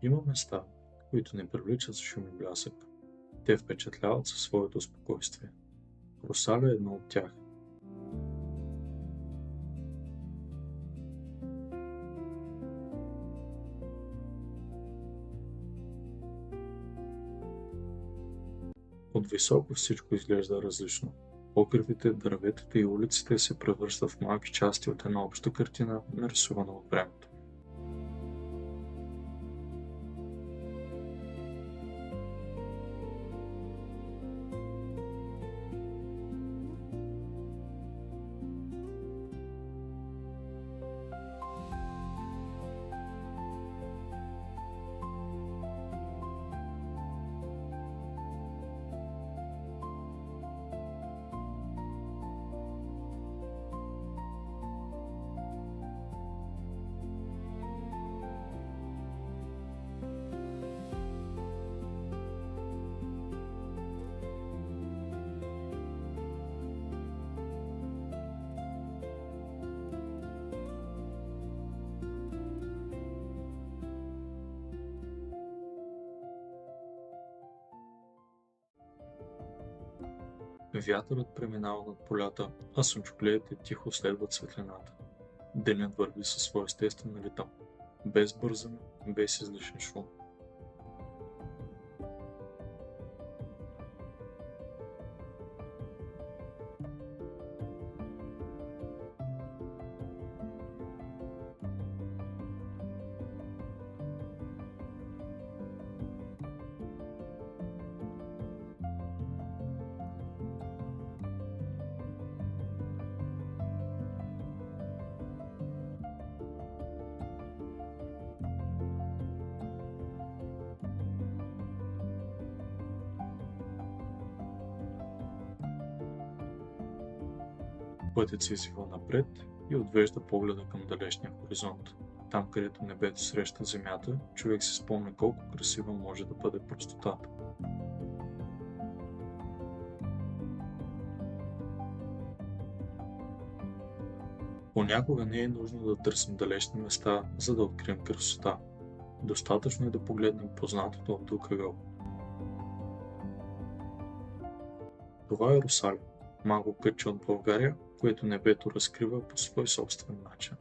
Има места, които не привличат с шум и блясък. Те впечатляват със своето спокойствие. Русаля е едно от тях. От високо всичко изглежда различно. Покривите, дърветата и улиците се превръщат в малки части от една обща картина, нарисувана от времето. Вятърът преминава над полята, а слънчогледите тихо следват светлината. Денят върви със своя естествен ритъм, без бързане, без излишен шум. Пътят се извива напред и отвежда погледа към далечния хоризонт. Там, където небето среща земята, човек се спомня колко красива може да бъде простотата. Понякога не е нужно да търсим далечни места, за да открием красота. Достатъчно е да погледнем познатото от друг ъгъл. Това е Русаля, малко кътче от България, което небето разкрива по свой собствен начин.